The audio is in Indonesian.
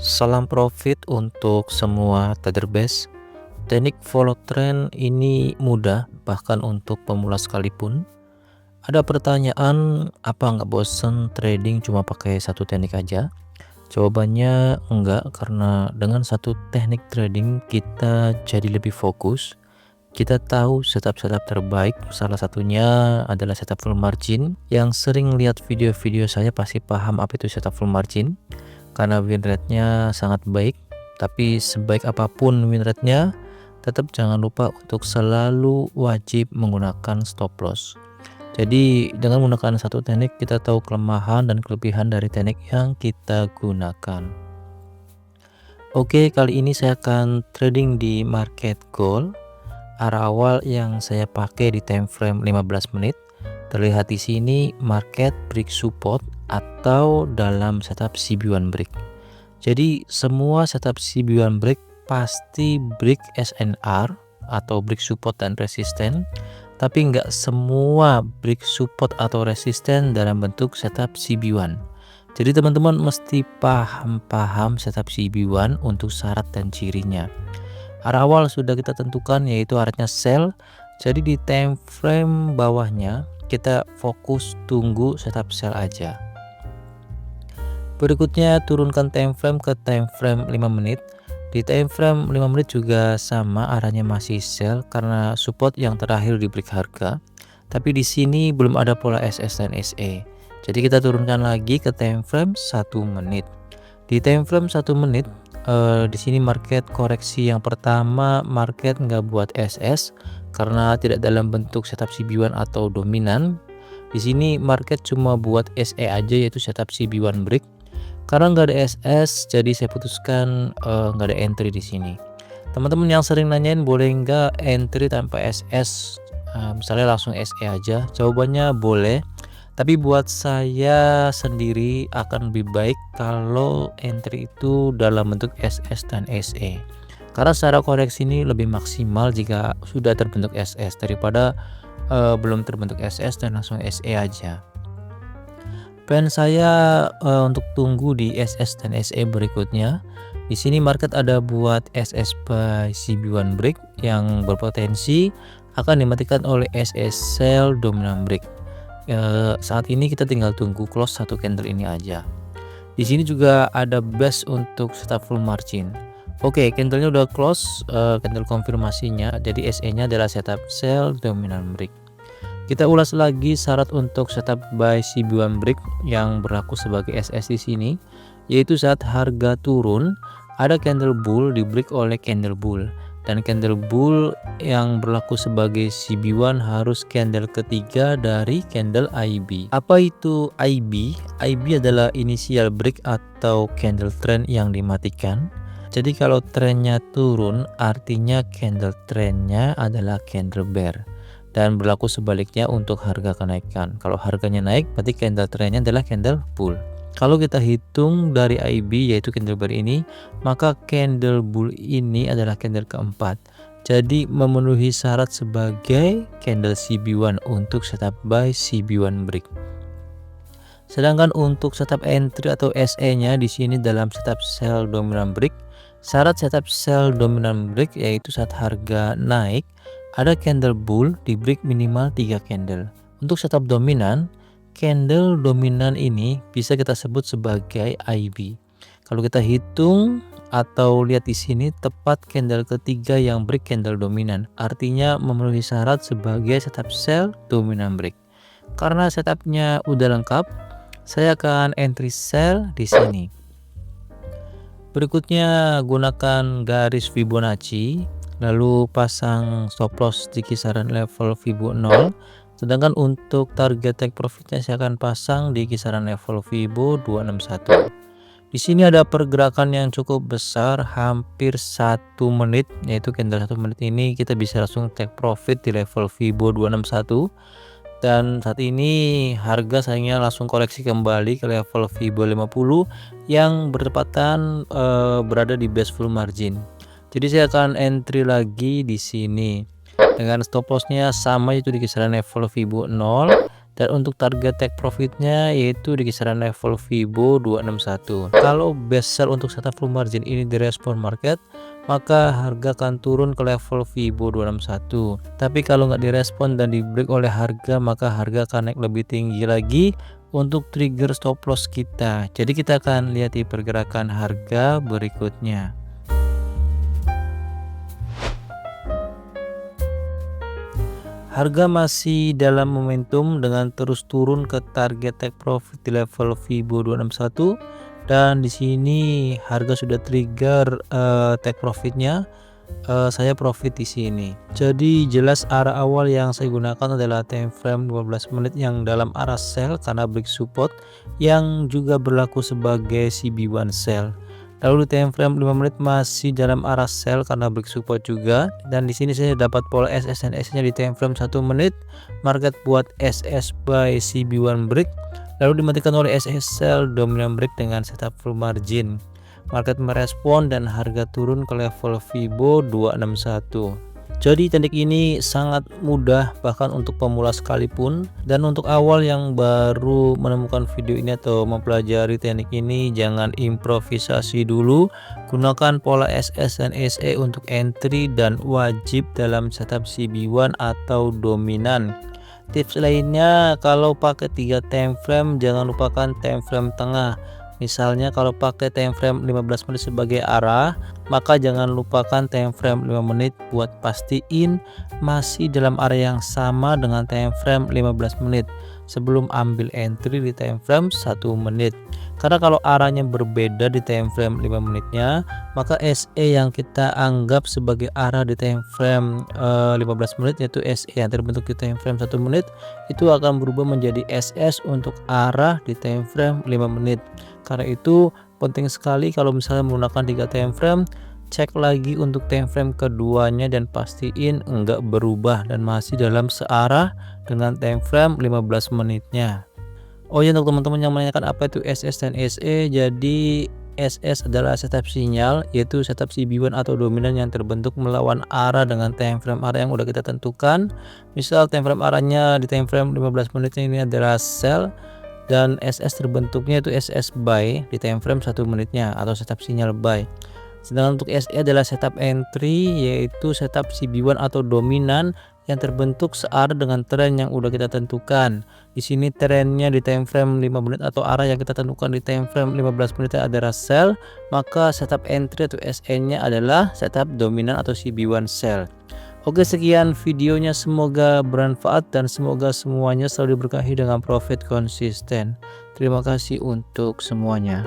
Salam profit untuk semua trader base. Teknik follow trend ini mudah, bahkan untuk pemula sekalipun. Ada pertanyaan, apa nggak bosen trading cuma pakai satu teknik aja? Jawabannya enggak, karena dengan satu teknik trading kita jadi lebih fokus. Kita tahu setup-setup terbaik, salah satunya adalah setup full margin. Yang sering lihat video-video saya pasti paham apa itu setup full margin, karena win rate-nya sangat baik. Tapi sebaik apapun win rate-nya, tetap jangan lupa untuk selalu wajib menggunakan stop loss. Jadi dengan menggunakan satu teknik, kita tahu kelemahan dan kelebihan dari teknik yang kita gunakan. Oke, kali ini saya akan trading di market gold. Arah awal yang saya pakai di time frame 15 menit. Terlihat di sini market break support atau dalam setup CB1 break. Jadi semua setup CB1 break pasti break SNR atau break support dan resisten, tapi nggak semua break support atau resisten dalam bentuk setup CB1. Jadi teman-teman mesti paham setup CB1 untuk syarat dan cirinya. Arah awal sudah kita tentukan, yaitu arahnya sell. Jadi di time frame bawahnya kita fokus tunggu setup sell aja. Berikutnya turunkan time frame ke time frame 5 menit. Di time frame 5 menit juga sama, arahnya masih sell karena support yang terakhir di break harga. Tapi di sini belum ada pola SS dan SE. Jadi kita turunkan lagi ke time frame 1 menit. Di time frame 1 menit di sini market koreksi yang pertama, market nggak buat SS karena tidak dalam bentuk setup CB1 atau dominan. Di sini market cuma buat SE aja, yaitu setup CB1 break. Karena nggak ada SS, jadi saya putuskan nggak ada entry di sini. Teman-teman yang sering nanyain boleh nggak entry tanpa SS, misalnya langsung SE aja? Jawabannya boleh. Tapi buat saya sendiri akan lebih baik kalau entry itu dalam bentuk SS dan SE. Karena secara koreksi ini lebih maksimal jika sudah terbentuk SS daripada belum terbentuk SS dan langsung SE aja. Plan saya untuk tunggu di SS dan SE berikutnya. Di sini market ada buat SS by CB1 break yang berpotensi akan dimatikan oleh SS sell dominant break. Saat ini kita tinggal tunggu close satu candle ini aja. Di sini juga ada base untuk setup full margin. Oke, candlenya udah close, candle konfirmasinya. Jadi SE-nya adalah setup sell dominant break. Kita ulas lagi syarat untuk setup buy CB1 break yang berlaku sebagai SS di sini, yaitu saat harga turun ada candle bull di break oleh candle bull. Dan candle bull yang berlaku sebagai CB1 harus candle ketiga dari candle IB. Apa itu IB? IB adalah initial break atau candle trend yang dimatikan. Jadi kalau trennya turun, artinya candle trendnya adalah candle bear. Dan berlaku sebaliknya untuk harga kenaikan. Kalau harganya naik, berarti candle trendnya adalah candle bull. Kalau kita hitung dari IB, yaitu candle bear ini, maka candle bull ini adalah candle keempat. Jadi memenuhi syarat sebagai candle CB1 untuk setup buy CB1 break. Sedangkan untuk setup entry atau SE-nya di sini dalam setup sell dominant break. Syarat setup sell dominant break yaitu saat harga naik ada candle bull di break minimal 3 candle. Untuk setup dominan, candle dominan ini bisa kita sebut sebagai IB. Kalau kita hitung atau lihat di sini, tepat candle ketiga yang break candle dominan, artinya memenuhi syarat sebagai setup sell dominant break. Karena setupnya udah lengkap, saya akan entry sell di sini. Berikutnya gunakan garis Fibonacci, lalu pasang stop loss di kisaran level Fibo 0. Sedangkan untuk target take profitnya saya akan pasang di kisaran level Fibo 261. Di sini ada pergerakan yang cukup besar, hampir 1 menit, yaitu candle 1 menit ini kita bisa langsung take profit di level Fibo 261. Dan saat ini harga sayangnya langsung koreksi kembali ke level Fibo 50 yang bertepatan berada di base full margin. Jadi saya akan entry lagi di sini dengan stop lossnya sama, itu di kisaran level Fibo 0. Dan untuk target take profitnya yaitu di kisaran level Fibo 261. Kalau best sell untuk setup full margin ini direspon market, maka harga akan turun ke level Fibo 261. Tapi kalau nggak direspon dan di break oleh harga, maka harga akan naik lebih tinggi lagi untuk trigger stop loss kita. Jadi kita akan lihat di pergerakan harga berikutnya. Harga masih dalam momentum dengan terus turun ke target take profit di level Fibo 261, dan di sini harga sudah trigger take profitnya. Saya profit di sini. Jadi jelas arah awal yang saya gunakan adalah time frame 15 menit yang dalam arah sell karena break support yang juga berlaku sebagai CB1 sell. Lalu di time frame 5 menit masih dalam arah sell karena break support juga, dan di sini saya dapat pola SS dan SS nya di time frame 1 menit. Market buat SS by CB1 break lalu dimatikan oleh SS sell dominant break dengan setup full margin. Market merespon dan harga turun ke level Fibo 261. Jadi teknik ini sangat mudah bahkan untuk pemula sekalipun, dan untuk awal yang baru menemukan video ini atau mempelajari teknik ini, jangan improvisasi dulu, gunakan pola SS dan SE untuk entry dan wajib dalam setup CB1 atau dominan. Tips lainnya, kalau pakai 3 time frame jangan lupakan time frame tengah. Misalnya kalau pakai time frame 15 menit sebagai arah, maka jangan lupakan time frame 5 menit buat pastiin masih dalam area yang sama dengan time frame 15 menit sebelum ambil entry di time frame 1 menit. Karena kalau arahnya berbeda di time frame 5 menitnya, maka SE yang kita anggap sebagai arah di time frame 15 menit yaitu SE yang terbentuk di time frame 1 menit itu akan berubah menjadi SS untuk arah di time frame 5 menit. Karena itu penting sekali kalau misalnya menggunakan 3 time frame, cek lagi untuk time frame keduanya dan pastiin enggak berubah dan masih dalam searah dengan time frame 15 menitnya. Oh ya, untuk teman-teman yang menanyakan apa itu SS dan SE, jadi SS adalah setup sinyal, yaitu setup CB1 atau dominan yang terbentuk melawan arah dengan time frame arah yang udah kita tentukan. Misal time frame arahnya di time frame 15 menit ini adalah sell, dan SS terbentuknya itu SS buy di time frame 1 menitnya atau setup sinyal buy. Sedangkan untuk SE adalah setup entry, yaitu setup CB1 atau dominan yang terbentuk searah dengan tren yang udah kita tentukan. Di sini trennya di time frame 5 menit atau arah yang kita tentukan di time frame 15 menit adalah sell, maka setup entry atau SE-nya adalah setup dominan atau CB1 sell. Oke, sekian videonya, semoga bermanfaat dan semoga semuanya selalu diberkahi dengan profit konsisten. Terima kasih untuk semuanya.